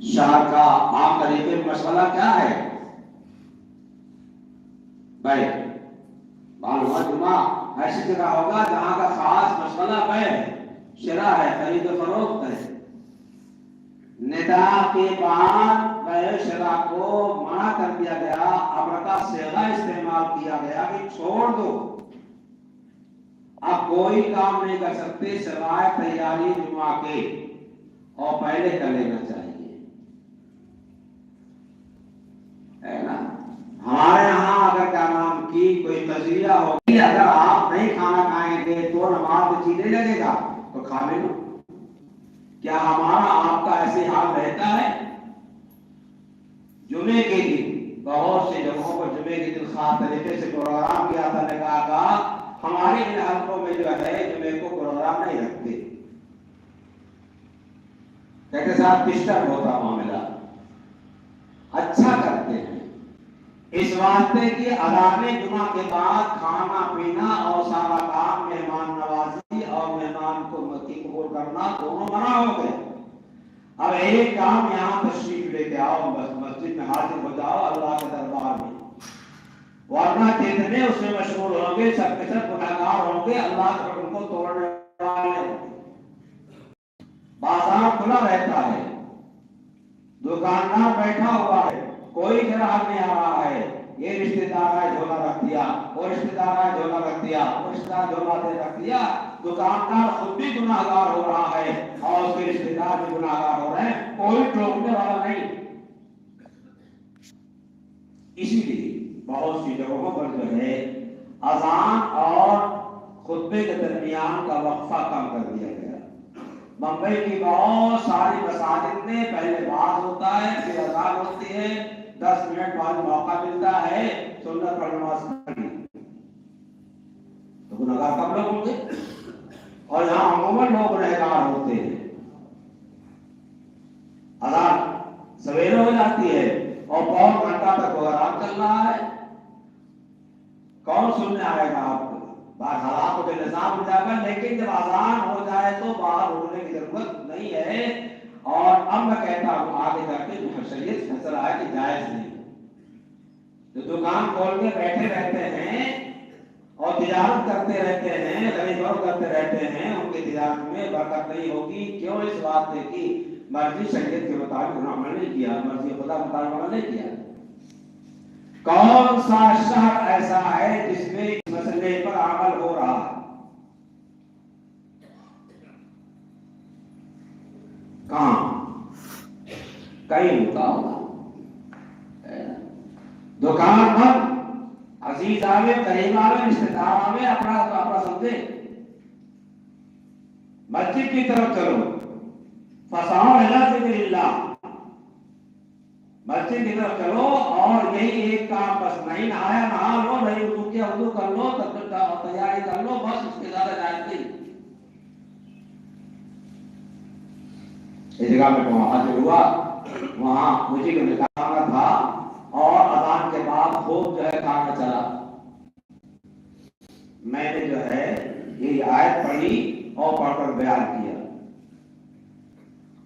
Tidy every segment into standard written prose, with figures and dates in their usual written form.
شہر کا عام طریقے میں مسئلہ کیا ہے بھائی؟ معلومات جمعہ ایسی جگہ ہوگا جہاں کا خاص مسئلہ بھائی شرع ہے، خرید و فروخت ہے۔ ندا کے بعد بھائی شرع کو منع کر دیا گیا، امرتا صیغہ استعمال کیا گیا کہ چھوڑ دو، اب کوئی کام نہیں کر سکتے سوائے تیاری جمعہ کے، اور پہلے کر لینا چاہیے، ہے نا؟ ہمارے یہاں اگر کیا نام کی کوئی تجزیہ ہوگی، اگر آپ نہیں کھانا کھائیں گے تو نماز میں جی نہیں لگے گا تو کھا لے لو۔ کیا ہمارا آپ کا ایسے حال رہتا ہے؟ جمعے کے دن بہت سے جگہوں پر جمعے کے دن خاص طریقے سے پروگرام کیا تھا، نکاح کا، ہمارے ان حلقوں میں جو ہے جمعے کو پروگرام نہیں رکھتے، کہتے صاحب ڈسٹرب ہوتا معاملہ، اچھا کرتے ہیں اس واسطے کہ اذان جمعہ کے بعد کھانا پینا اور سارا کام مہمان نوازی اور مہمان کو قبول کرنا دونوں منع ہو گئے۔ اب ایک کام یہاں تشریف لے کے آؤ، مسجد میں حاضر ہو جاؤ اللہ کے دربار میں، ورنہ جتنے اس میں مشغول ہوں گے سب کے سب گنہگار ہوں گے، اللہ کے حکم کو توڑنے والے ہوں گے۔ بازار کھلا رہتا ہے، دکاندار بیٹھا ہوا ہے، کوئی گراہک نہیں آ رہا ہے، یہ رشتے دار ہے جھولا رکھ دیا، وہ رشتے دار ہے جھولا رکھ دیا، وہ رشتے دار جھولا دے رکھ دیا، دکاندار خود بھی گناہگار ہو رہا ہے اور اس کے رشتے دار بھی گناہگار ہو رہے ہیں، کوئی ٹوکنے والا نہیں۔ اسی لیے بہت سی جگہوں پر جو ہے اذان اور خطبے کے درمیان کا وقفہ کم کر دیا گیا۔ ممبئی کی بہت ساری مساجد میں پہلے باز ہوتا ہے، پھر اذان ہوتی ہے، 10 منٹ بعد موقع ملتا ہے سنت پر نماز پڑھنے، تو گنہگار کم لوگ ہوں گے، اور یہاں عموماً لوگ گنہگار ہوتے ہیں۔ اذان سویرے ہو جاتی ہے اور پون گھنٹہ تک پروگرام چل رہا ہے، کون سننے آئے گا آپ کو؟ بعض حالات کے نظام ہو جائے گا، لیکن جب اذان ہو جائے تو باہر ہونے کی ضرورت نہیں ہے۔ اور اب میں کہتا ہوں آگے جا کے شریعت فیصلہ ہے کہ جائز نہیں، جو دکان کھول کے بیٹھے رہتے ہیں اور تجارت کرتے رہتے ہیں، خرید فروخت کرتے رہتے ہیں، ان کی تجارت میں برکت نہیں ہوگی، کیوں؟ اس بات ہے کہ مرضی شریعت کے مطابق انہوں نے عمل نہیں کیا، مرضی خدا کے مطابق عمل نہیں کیا۔ کون سا شہر ایسا ہے جس میں اس مسئلے پر عمل ہو رہا ہے؟ کہاں؟ کئی ہوتا ہوگا، دکان بند، عزیز آوے، قریب آوے، رشتے دار آوے، اپنا سمجھے، مسجد کی طرف چلو، فسعوا الی ذکر اللہ، مسجد کی طرف چلو، اور یہی ایک کام بس، نہیں نہایا نہا لو، نہیں وضو کیا وضو کر لو، تیاری کر لو، بس اس کے زیادہ جائز نہیں۔ اس جگہ میں حاضر ہوا، وہاں مجھے کو نکالنا تھا اور اذان کے بعد خوب جو ہے کھانا چلا، میں نے جو ہے یہ آیت پڑھی اور پڑھ کر بیان کیا،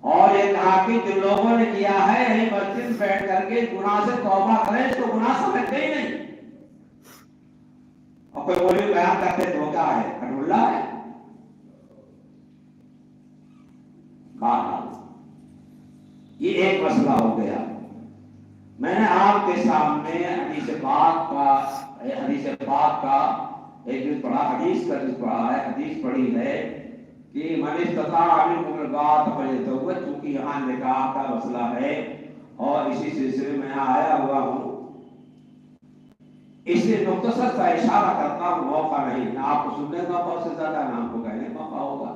اور یہ کہا کہ جن لوگوں نے کیا ہے یہی مسجد میں بیٹھ کر کے گناہ سے توبہ کریں، اس کو گناہ سمجھتے ہی نہیں، اور کوئی بولے بیان کرتے دھوکہ ہے، کٹولہ ہے۔ یہ ایک مسئلہ ہو گیا۔ میں نے آپ کے سامنے حدیث پاک کا ایک جز پڑھا، حدیث کا جز پڑھا ہے، حدیث پڑھی ہے کہ من استطاع منکم الباءۃ فلیتزوج، چونکہ یہاں نکاح کا مسئلہ ہے اور اسی سلسلے میں آیا ہوا ہوں، اس لیے مختصر سا اشارہ کرتا ہوں، موقع نہیں، نہ آپ کو سننے کا موقع سے زیادہ نہ آپ کو کہنے کا موقع ہوگا۔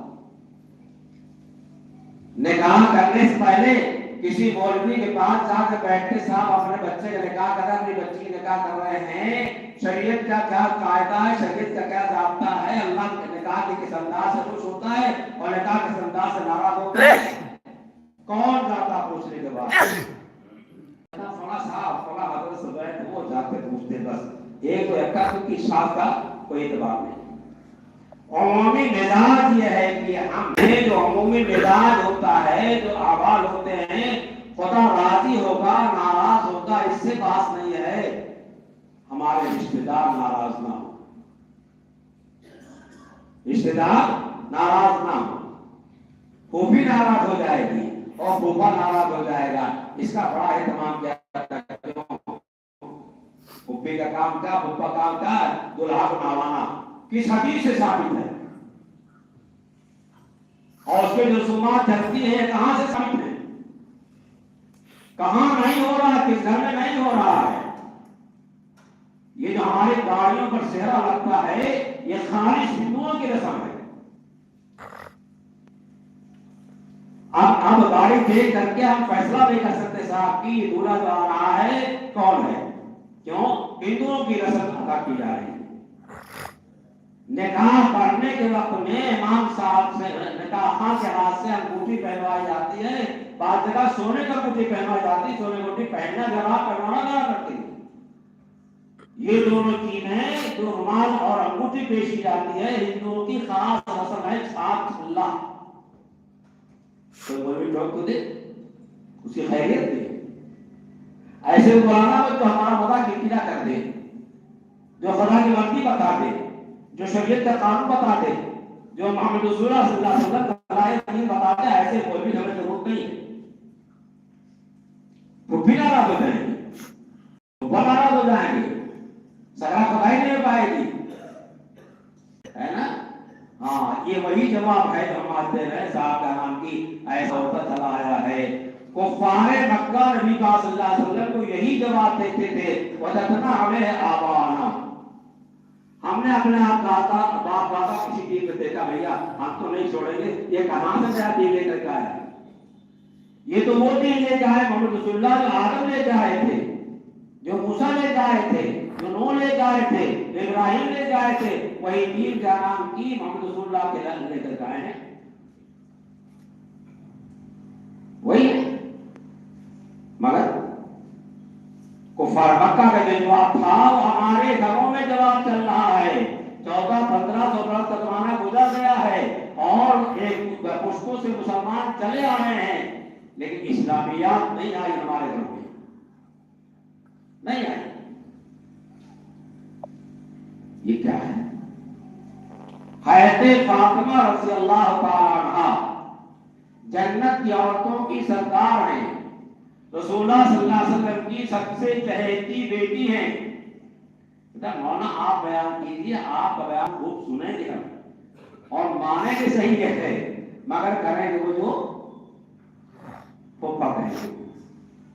نکاح کرنے سے پہلے کسی مولوی کے پاس جا کے بیٹھتے، صاحب اپنے بچے کا نکاح کر رہے ہیں، اپنی بچی کا نکاح کر رہے ہیں، شریعت کا کیا قاعدہ ہے، شریعت کا کیا ضابطہ ہے، اللہ کے نکاح کے کس انداز سے خوش ہوتا ہے اور نکاح کس انداز سے ناراض ہوتا ہے، کون جاتا پوچھنے کے بعد؟ فلاں صاحب فلاں حضرت سے بیٹھ، وہ جاتے پوچھتے، بس ایک تو اکا کی شاخ کا کوئی اعتبار نہیں۔ عمومی مزاج یہ ہے کہ ہم جو عمومی مزاج ہوتا ہے، جو احوال ہوتے ہیں، خدا راضی ہوگا ناراض ہوگا اس سے بات نہیں ہے، ہمارے رشتے دار ناراض نہ ہو، رشتے دار ناراض نہ ہو، پھوپھی ناراض ہو جائے گی اور پھوپھا ناراض ہو جائے گا، اس کا بڑا اہتمام کیا جاتا ہے۔ پھوپھی کا کام کیا، پھوپھا کام کیا، دلہا کو نہوانا، کس حدیث سے ثابت ہے؟ اور اس کے جو رسومات چلتی ہیں کہاں سے ثابت ہے؟ کہاں نہیں ہو رہا، کس گھر میں نہیں ہو رہا ہے؟ یہ جو ہماری گاڑیوں پر سہرا لگتا ہے یہ خالص ہندوؤں کی رسم ہے۔ اب گاڑی دیکھ کر کے ہم فیصلہ نہیں کر سکتے صاحب کی دولہا جو آ رہا ہے کون ہے، کیوں؟ ہندوؤں کی رسم ادا کی جا رہی ہے۔ نکاح پڑھنے کے وقت میں امام صاحب سے نکاح خاں کے ہاتھ سے انگوٹھی پہنوائی جاتی ہے، بعض جگہ سونے کا انگوٹھی پہنوائی جاتی ہے، سونے کی انگوٹھی پہننا جگہ پہنوانا جگہ کرتی ہے۔ یہ دونوں چیزیں جو رومال اور انگوٹھی پیش کی جاتی ہے ہندوؤں کی خاص رسم ہے، چھاپ چھلا۔ تو کوئی ٹوک تو دے، اس کی خیریت دے، ایسے بلانا تو ہمارا مذاق کنکنا کر دے، جو خدا کی وردی بتا دے، جو شریعت کا قانون بتا دے، جو محمد رسول اللہ صلی اللہ علیہ وسلم کا قرآن بتا دے، ایسے کوئی بھی ہمیں ضرورت نہیں ہے۔ پھوپھی ناراض ہو جائیں گے، پھوپھا ناراض ہو جائیں گے، سگا خدائی نہیں ہو پائے گی، ہے نا؟ ہاں، یہ وہی جواب ہے جو ہم آج دے رہے ہیں صاحب کا نام کی ایسا ہوتا چلا آیا ہے۔ کفار مکہ نبی پاک صلی اللہ علیہ وسلم کو یہی جواب دیتے تھے، وَجَدْنَا عَلَيْهِ آبَاءَنَا، ہم نے اپنے آپ دادا باپ دادا کسی چیز میں دیکھا بھیا ہم تو نہیں چھوڑیں گے، یہ کہاں سے نیا دین لے کر کے آیا؟ یہ تو وہ دین لے کے آئے محمد رسول اللہ جو آدم لے کے آئے تھے، جو موسیٰ لے کے آئے تھے، جو نوح لے کے آئے تھے، جو ابراہیم لے کے آئے تھے، وہی دین کا نام کی محمد رسول اللہ کے لے کر کے آئے ہیں، وہی ہے۔ مگر کفار مکہ کا جو جواب تھا وہ ہمارے گھروں میں جواب چل رہا ہے۔ 1400-1500 برس کا زمانہ گزر گیا ہے اور ایک پشتوں سے مسلمان چلے آ رہے ہیں، لیکن اسلامیات نہیں آئی ہمارے گھروں میں، نہیں آئی۔ یہ کیا ہے؟ حضرت فاطمہ رضی اللہ تعالی عنہا جنت کی عورتوں کی سردار ہیں، رسول اللہ صلی اللہ علیہ وسلم کی سب سے چہیتی بیٹی ہیں۔ مولانا آپ بیان کیجیے، آپ کا بیان خوب سنیں گے ہم اور مانیں گے، صحیح کہتے ہیں، مگر کریں گے وہ جو پھوپھا کہیں گے،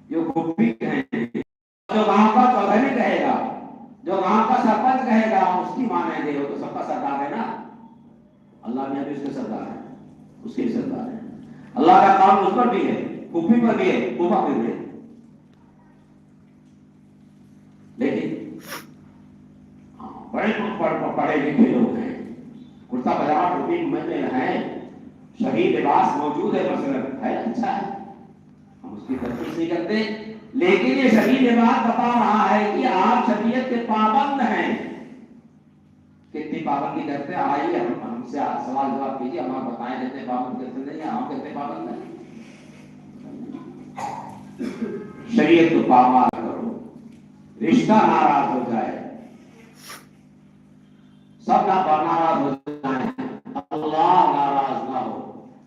جو پھوپھی کہیں گے، جو گاؤں کا چودھری کہے گا، جو گاؤں کا سرپنچ کہے گا اس کی مانیں گے، وہ تو سب کا سردار ہے نا۔ اللہ میں بھی اس کے سردار ہے، اس کے بھی سردار ہے، اللہ کا کام اس پر بھی ہے، پھوپھی پر بھی ہے، پھوپھا پر بھی ہے۔ لیکن بڑے پڑھے لکھے لوگ ہیں، کرتا پجامہ ٹوپی میں ہیں، شہید لباس موجود ہے، مثلاً ہے، اچھا ہے، ہم اس کی تفتیش نہیں کرتے، لیکن یہ شہید لباس بتا رہا ہے کہ آپ شریعت کے پابند ہیں۔ کتنی پابندی کرتے ہیں؟ آئیے ہم سے سوال جواب کیجیے، ہم آپ بتائیں کتنے پابند کرتے نہیں ہیں، ہم کتنے پابند ہیں۔ شریعت کو پامال کرو، رشتہ ناراض ہو جائے، سب ناراض ہو جائیں، اللہ ناراض نہ ہو،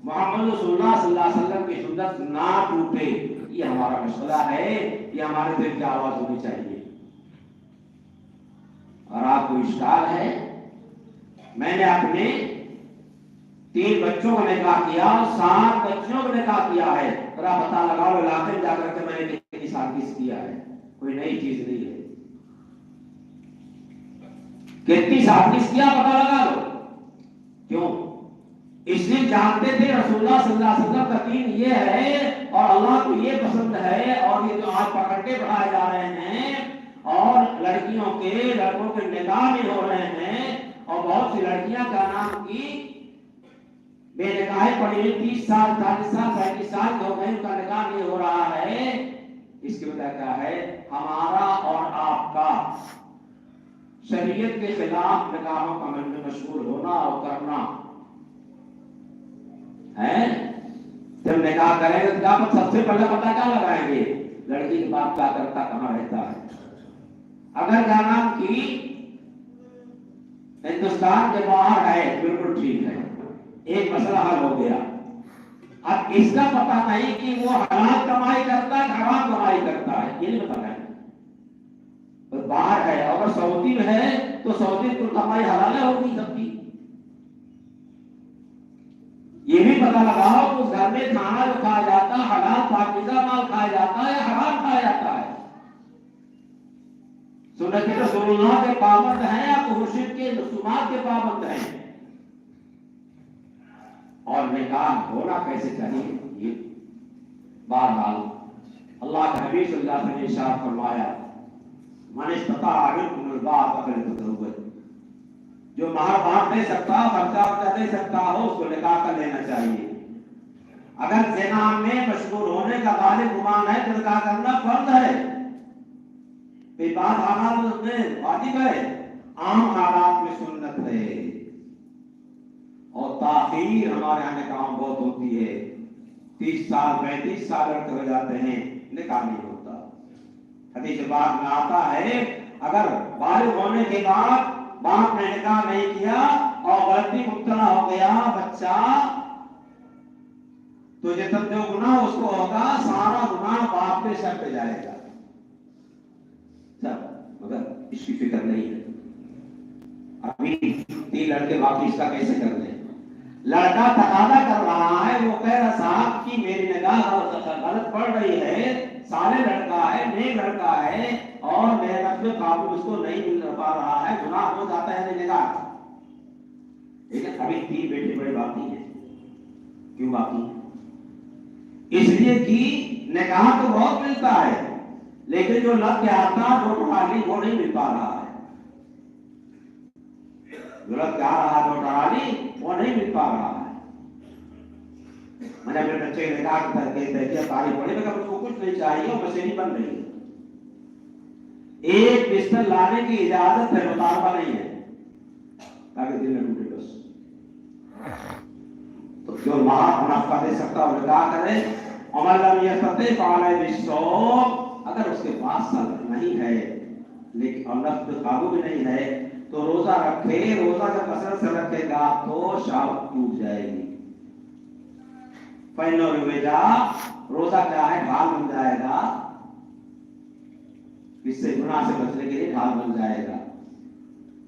محمد رسول اللہ صلی اللہ علیہ وسلم کی سنت نہ ٹوٹے، یہ ہمارا مشغلہ ہے، یہ ہمارے دل کی آواز ہونی چاہیے۔ اور آپ کو اشکال ہے، میں نے اپنے 3 بچوں کا نکاح کیا اور 7 بچیوں کا نکاح کیا ہے، ذرا پتہ لگاؤ علاقے میں جا کر کے میں نے کتنی شادی کیا ہے، کوئی نئی چیز نہیں ہے، کتنی شادی کیا پتہ لگا لو۔ کیوں؟ اس لیے جانتے تھے رسول اللہ صلی اللہ علیہ وسلم کا دین یہ ہے اور اللہ کو یہ پسند ہے، اور یہ جو آج پکڑے بڑھائے جا رہے ہیں اور لڑکیوں کے لڑکوں کے نکاح بھی ہو رہے ہیں، اور بہت سی لڑکیاں کا نام کی بے نکاح پڑی ہوئی 30 سال 40 سال 35 سال ہو گئے، ان کا نکاح نہیں ہو رہا ہے، اس کی وجہ کیا ہے؟ ہمارا اور آپ کا شریعت کے خلاف نکاحوں کا مشغول ہونا اور کرنا ہے۔ جب جب نکاح کریں گے تو آپ سب سے پہلے پتہ کیا لگائیں گے؟ لڑکی کے باپ کیا کرتا، کہاں رہتا ہے. اگر جانا کی ہندوستان کے باہر ہے بالکل ٹھیک ہے، ایک مسئلہ حل ہو گیا. اب اس کا پتہ نہیں کہ وہ حلال کمائی کرتا ہے حرام کمائی کرتا ہے، یہ نہیں پتہ ہے. باہر ہے اور سعودی میں ہے تو سعودی کی کمائی حلال ہوگی سب کی. یہ بھی پتہ لگاؤ کہ اس گھر میں کھانا جو کھایا جاتا ہے حلال پاکیزہ مال کھایا جاتا ہے یا حرام کھایا جاتا ہے. سنت رسول اللہ کے پابند ہیں یا مرشد کے رسومات کے پابند ہیں. اور نکاح ہونا کیسے چاہیے یہ بہرحال اللہ کے حبیب صلی اللہ علیہ وسلم نے ارشاد فرمایا من استطاع منکم الباءۃ فلیتزوج، جو مہر بانٹ دے سکتا خرچہ دے سکتا ہو اس کو نکاح کر لینا چاہیے. اگر زنا میں مشغول ہونے کا غالب گمان ہے تو نکاح کرنا فرض ہے. بعض حالات میں واجب ہے، عام حالات میں سنت ہے. اور تاخیر ہمارے یہاں نکاح بہت ہوتی ہے، 30 سال 35 سال لڑکے ہو جاتے ہیں نکاح نہیں ہوتا. حدیث پاک میں آتا ہے اگر بالغ ہونے کے بعد باپ نے نکاح نہیں کیا اور غلطی مبتلا ہو گیا بچہ تو جو گناہ اس کو ہوگا سارا گناہ باپ کے سر پہ جائے گا. مگر اس کی فکر نہیں ہے. ابھی 3 لڑکے باقی اس کا کیسے کر لیں؟ لڑکا تقاضا کر رہا ہے، وہ کہہ رہا صاحب کی میری نگاہ غلط پڑ رہی ہے، صالح لڑکا ہے، نیک لڑکا ہے اور میرے رب میں قابل اس کو نہیں مل پا رہا ہے، گناہ ہو جاتا ہے نگاہ. لیکن ابھی 3 بیٹے بڑے باقی ہیں. کیوں باقی؟ اس لیے کہ نکاح تو بہت ملتا ہے لیکن جو لگ کے آتا جو ٹھالی وہ نہیں مل پا رہا ہے. جو لگ کے آ رہا جو ٹھالی وہ نہیں مل پا رہا ہے. میں نے اپنے بچے کے نکاح کر کے تحقیق تاریخ پڑھی، میں اس کو کچھ نہیں چاہیے اور مشینی بن رہی ہے. ایک بستر لانے کی اجازت ہے، مطالبہ نہیں ہے تاکہ دل نہ ٹوٹے. بس تو جو مہر منافع دے سکتا ہے نکاح کرے. عمر لم یستطع فعلی بالصوم، اگر اس کے پاس صبر نہیں ہے لیکن اور نفس پہ قابو بھی نہیں ہے تو روزہ رکھے. روزہ جب کثرت سے رکھے گا تو شہوت ٹوٹ جائے گی. پہنو روزہ، روزہ کیا ہے؟ ڈھال بن جائے گا، اس سے گناہ سے بچنے کے لیے ڈھال بن جائے گا.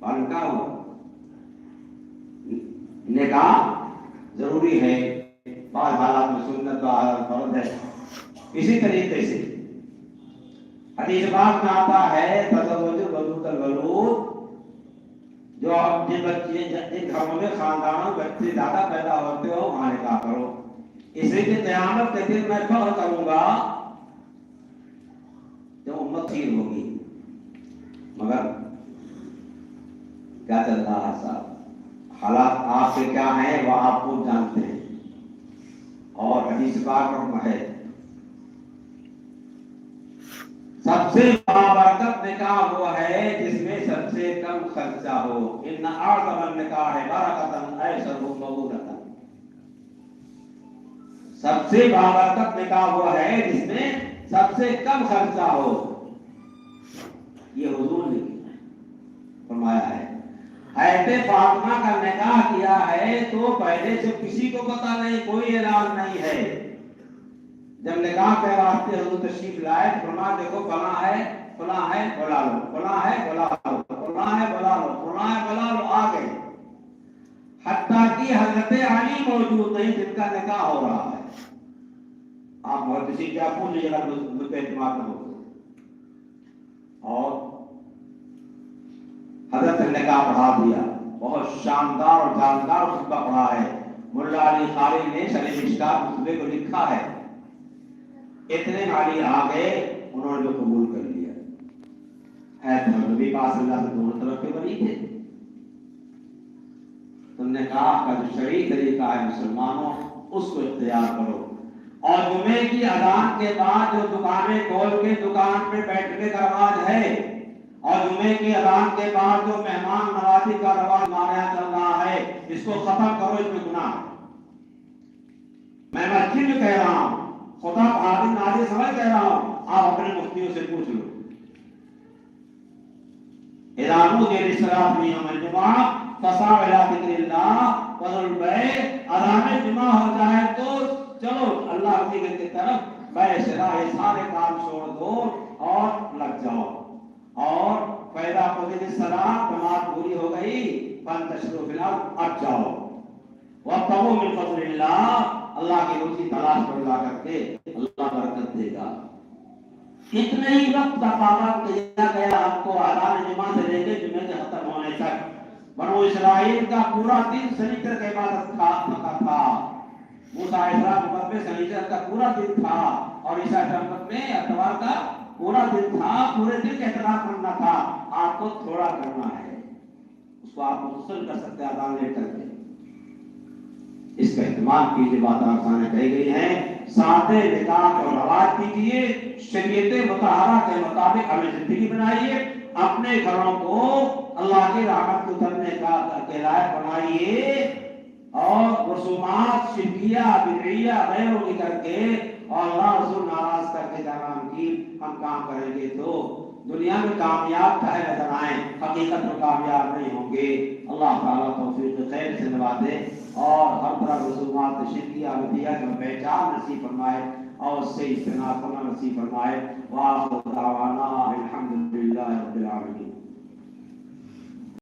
پالن کیا ہوگا؟ نکاح ضروری ہے، بعض حالات میں سنت فرض ہے. اسی طریقے سے حدیث پاک میں آتا ہے تزوج الودود الولود، جو جن بچے جن گھروں میں خاندانوں بچے زیادہ پیدا ہوتے ہو وہاں نکاح کرو. اسی لیے قیامت کے دن میں فخر کروں گا جب امت کثیر ہوگی. مگر کیا چل رہا ہے صاحب؟ حالات آپ سے کیا ہیں وہ آپ کو جانتے ہیں. اور حدیث پاک میں ہے سب سے بابرکت نکاح وہ ہے جس میں سب سے کم خرچہ ہو. ان اعظم النکاح برکۃ ایسر مغورۃ، سب سے بابرکت نکاح وہ ہے جس میں سب سے کم خرچہ ہو. یہ حضور نے فرمایا ہے. حضرت فاطمہ کا نکاح کیا ہے تو پہلے سے کسی کو پتا نہیں، کوئی اعلان نہیں ہے. جب نکاح کے واسطے حضور تشریف لائے تو فرمایا دیکھو فلاں ہے فلاں ہے بلا لو، فلاں ہے بلا لو، فلاں ہے بلا لو، فلاں ہے بلا لو. آ گئے حتیٰ کہ حضرت علی موجود نہیں جن کا نکاح ہو رہا ہے. آپ محدثی کیا پوچھ لیجیے گا مجھ پہ اعتماد نہ ہو. اور حضرت نے نکاح پڑھا دیا، بہت شاندار اور جاندار خطبہ پڑھا ہے. ملا علی قاری نے شرح مشکات خطبے کو لکھا ہے. اتنے علی آ گئے انہوں نے جو قبول کر لیا. نبی پاک صلی اللہ علیہ وسلم دونوں طرف کے ولی تھے. تم نے کہا کا جو شرعی طریقہ ہے مسلمانوں اس کو اختیار کرو. اور جمعے کی اذان کے بعد جو دکانیں کھول کے دکان پہ بیٹھنے کا رواج ہے اور جمعے کی اذان کے بعد جو مہمان نوازی کا رواج ہمارے یہاں چل رہا ہے اس کو ختم کرو. اس میں گناہ ہے. میں مسجد میں کہہ رہا ہوں، خدا بہادر نازل سمجھ کہہ رہا ہوں، آپ اپنے مفتیوں سے پوچھ لو۔ اذا نودي للصلاة من يوم الجمعة فاسعوا إلى ذكر الله وذروا البيع، اذان جمعہ ہو جائے تو چلو اللہ کی ذکر کی طرف، بیع شراء یہ سارے کام چھوڑ دو اور لگ جاؤ۔ اور فإذا قضيت الصلاة، نماز پوری ہو گئی، فانتشروا فی الأرض، اب جاؤ، وابتغوا من فضل اللہ، اللہ کی روزی تلاش کرو جا کر کے، اللہ برکت دے گا۔ اتنے ہی وقت کا پابند کیا گیا ہم کو اذان جمعہ سے لے کے جمعے کے ختم ہونے تک۔ بنو اسرائیل کا پورا دن سنیچر کی عبادت تھا، موسیٰ علیہ السلام میں سنیچر کا پورا دن تھا، اور عیسیٰ میں اتوار کا پورا دن تھا، پورے دن کا احترام کرنا تھا۔ آپ کو تھوڑا کرنا ہے، اس کو آپ مختصر کر سکتے ہیں اذان لے کر کے، اس کا اہتمام کیجیے۔ بات آسان کہی گئی ہے، سادے نکاح اور رواج کیجیے، شریعت مطہرہ کے مطابق ہمیں زندگی بنائیے، اپنے گھروں کو اللہ کی رحمت کو اترنے کے لائق بنائیے، اور رسومات شرکیہ بدعیہ غیروں کی کر کے اور اللہ رسول ناراض کر کے جہنم کی ہم کام کریں گے تو دنیا میں کامیاب چاہے نظر آئیں، حقیقت میں کامیاب نہیں ہوں گے۔ اللہ تعالیٰ توفیق خیر سے نوازے اور ہر طرح رسومات شرکیہ بدعیہ کا پہچان نصیب فرمائے اور اس سے اجتناب کرنا نصیب فرمائے۔ وآخر دعوانا الحمدللہ رب العالمین۔